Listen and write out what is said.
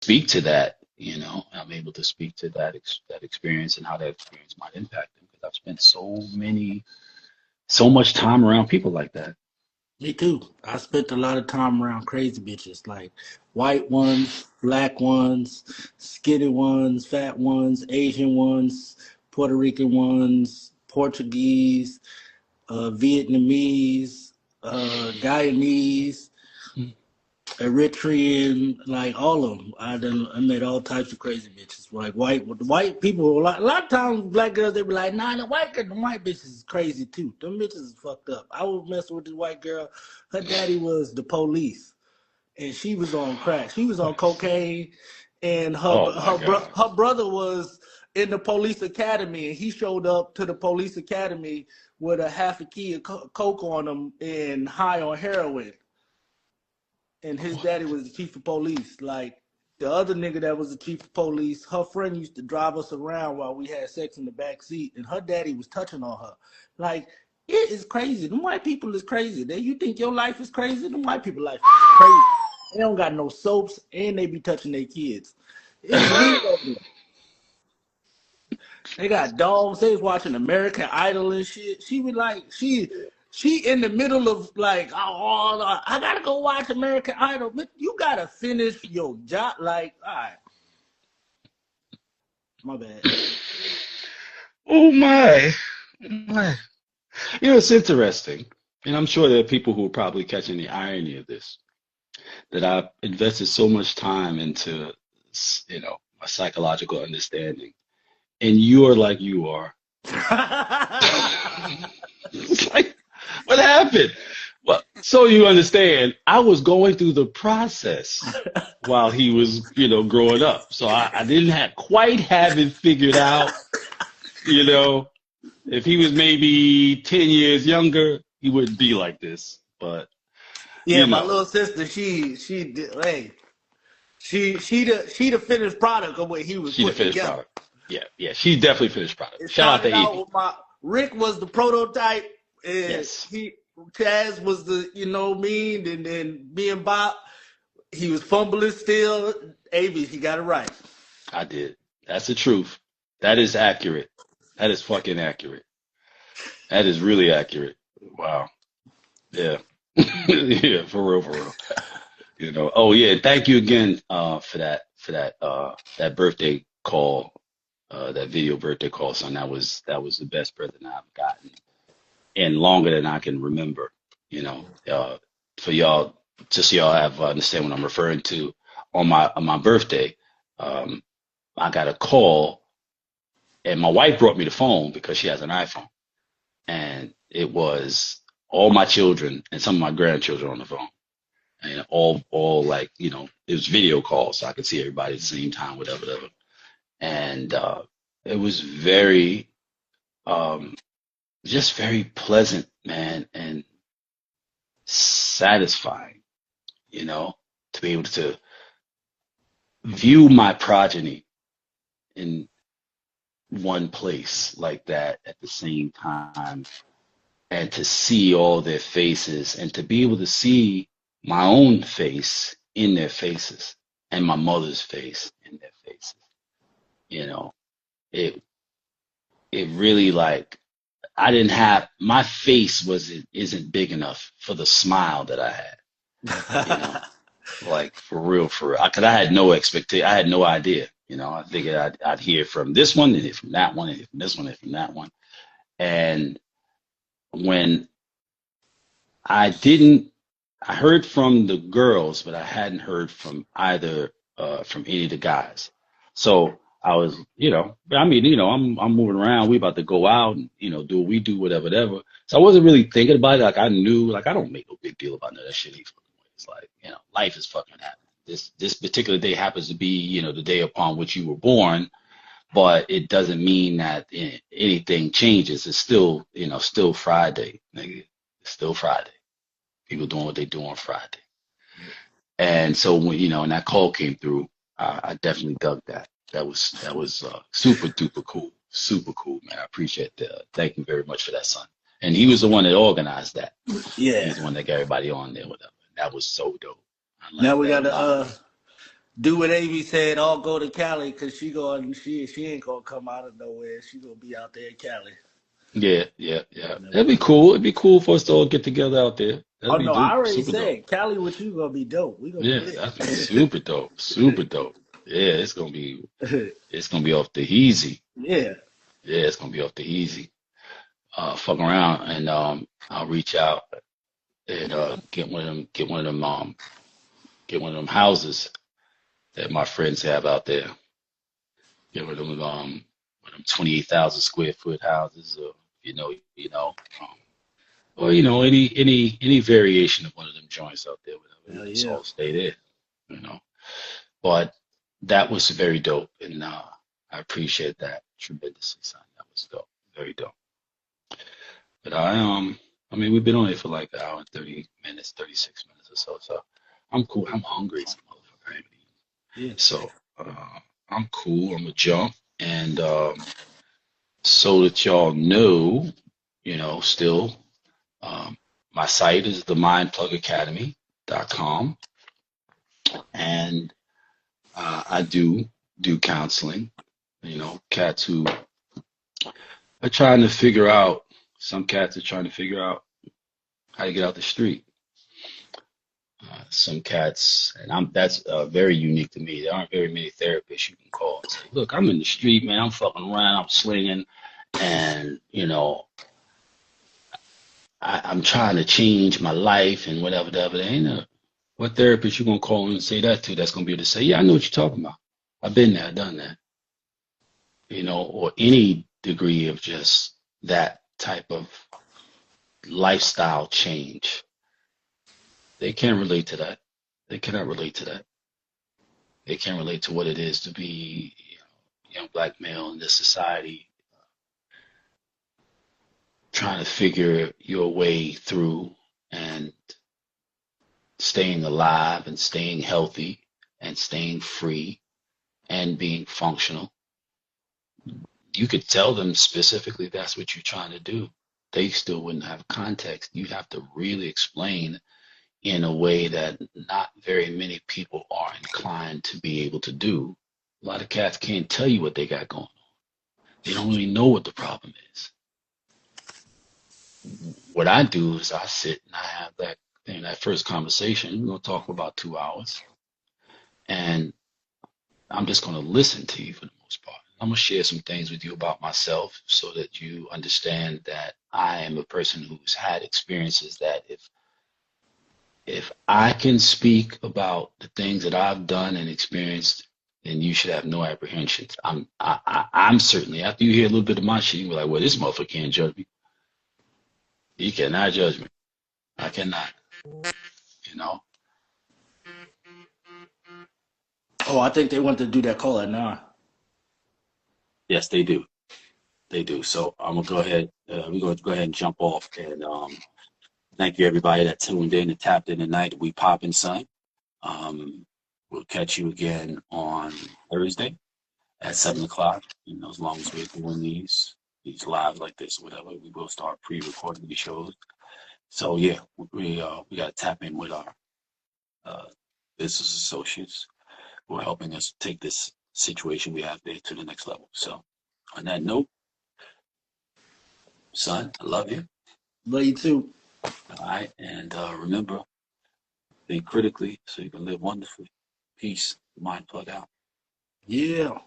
speak to that, I'm able to speak to that experience and how that experience might impact them because I've spent so much time around people like that. Me too. I spent a lot of time around crazy bitches, like white ones, black ones, skinny ones, fat ones, Asian ones, Puerto Rican ones, Portuguese, Vietnamese, Guyanese, Eritrean, like all of them. I met all types of crazy bitches. Like white people. A lot of times, black girls they be like, "Nah, the white bitches is crazy too. Them bitches is fucked up." I was messing with this white girl. Her daddy was the police, and she was on crack. She was on cocaine, and Oh my God. her brother was in the police academy, and he showed up to the police academy with a half a key of coke on him and high on heroin, and his daddy was the chief of police. Like the other nigga that was the chief of police, her friend used to drive us around while we had sex in the back seat, and her daddy was touching on her. Like it is crazy. Them white people is crazy. You think your life is crazy? Them white people life is crazy. They don't got no soaps, and they be touching their kids. It's weird over there. They got dogs. They was watching American Idol and shit. She was like, she in the middle of like, I gotta go watch American Idol. But you gotta finish your job. Like, all right, my bad. Oh my. My. It's interesting. And I'm sure there are people who are probably catching the irony of this, that I've invested so much time into, my psychological understanding. And you're like you are. It's like, what happened? Well, so you understand, I was going through the process while he was, growing up. So I didn't quite have it figured out. You know, if he was maybe 10 years younger, he wouldn't be like this. But, Yeah, you my know, little sister, she did. Hey, she the finished product of what he was she the putting finished together. product. Yeah, yeah, she's definitely finished product. It Shout out to started out Evie. with Rick was the prototype, and Yes, Chaz was the mean, and then me and Bob, he was fumbling still. Avi, he got it right. I did. That's the truth. That is accurate. That is fucking accurate. That is really accurate. Wow. Yeah. Yeah, for real, for real. Oh yeah, thank you again for that birthday call, that video birthday call, son. That was the best present I've gotten and longer than I can remember. For y'all, just so y'all have understand what I'm referring to. On my birthday, um, I got a call, and my wife brought me the phone because she has an iPhone, and it was all my children and some of my grandchildren on the phone, and all like, it was video calls, so I could see everybody at the same time, whatever, whatever. And it was very, um, just very pleasant, man, and satisfying, you know, to be able to view my progeny in one place like that at the same time, and to see all their faces and to be able to see my own face in their faces and my mother's face in their faces. You know, it it really, like, I didn't have my face wasn't isn't big enough for the smile that I had, you know, like for real, for real. Because I had no expectation, I had no idea, I figured I'd hear from this one and hear from that one and hear from this one and from that one. And when I didn't, I heard from the girls, but I hadn't heard from either, from any of the guys. So I was, I mean, I'm moving around. We about to go out and, do what we do, whatever, whatever. So I wasn't really thinking about it. Like I knew, like I don't make no big deal about none of that shit. It's like, life is fucking happening. This particular day happens to be, the day upon which you were born, but it doesn't mean that anything changes. It's still, still Friday, nigga. It's still Friday. People doing what they do on Friday. And so when, and that call came through, I definitely dug that. That was super duper cool. Super cool, man. I appreciate that. Thank you very much for that, son. And he was the one that organized that. He Yeah. was the one that got everybody on there, whatever. That was so dope. I Now like we that got a lot. to do what Amy said. I'll go to Cali because she ain't gonna come out of nowhere. She gonna be out there in Cali. Yeah, yeah, yeah. That'd be cool. It'd be cool for us to all get together out there. Oh That'd be no, I dope. already Super dope. said Cali with you gonna be dope. We gonna be Yeah, that'd be super dope. Super dope. Yeah, lit. it's gonna be off the easy. Yeah. Yeah, it's gonna be off the easy. Fuck around and I'll reach out and get one of them houses that my friends have out there. Get one of them 28,000 square foot houses, or or any variation of one of them joints out there, whatever. Hell It's yeah. all stay there, you know. But that was very dope, and I appreciate that tremendously, son. That was dope, very dope. But I mean, we've been on it for like an hour and 30 minutes, 36 minutes or so. So I'm cool. I'm hungry as a motherfucker. I ain't eating. Yeah. So I'm cool. I'm gonna jump, and so that y'all know, still, my site is themindplugacademy.com, and I do counseling. Cats who are trying to figure out. Some cats are trying to figure out how to get out the street. Some cats, and that's very unique to me. There aren't very many therapists you can call and say, "Look, I'm in the street, man. I'm fucking around. I'm slinging, and I'm trying to change my life and whatever. There ain't what therapist you gonna call and say that to? That's gonna be able to say, "Yeah, I know what you're talking about. I've been there, done that." Or any degree of just that type of lifestyle change. They can't relate to that. They cannot relate to that. They can't relate to what it is to be a young black male in this society, trying to figure your way through and staying alive and staying healthy and staying free and being functional. You could tell them specifically that's what you're trying to do. They still wouldn't have context. You have to really explain in a way that not very many people are inclined to be able to do. A lot of cats can't tell you what they got going on. They don't really know what the problem is. What I do is I sit and I have that first conversation. We're going to talk for about 2 hours. And I'm just going to listen to you for the most part. I'm going to share some things with you about myself so that you understand that I am a person who's had experiences that if I can speak about the things that I've done and experienced, then you should have no apprehensions. I'm certainly, after you hear a little bit of my shit, you're like, well, this motherfucker can't judge me. He cannot judge me. I cannot. Oh, I think they want to do that call at 9. Yes, they do. They do. So I'm gonna go ahead. We're gonna go ahead and jump off. And thank you everybody that tuned in and tapped in tonight. We popping, son. We'll catch you again on Thursday at 7 o'clock. As long as we're doing these live like this, or whatever, we will start pre-recording these shows. So yeah, we got to tap in with our business associates who are helping us take this situation we have there to the next level. So on that note, son, I love you. Love you too. All right, and remember, think critically so you can live wonderfully. Peace. Mind plug out. Yeah.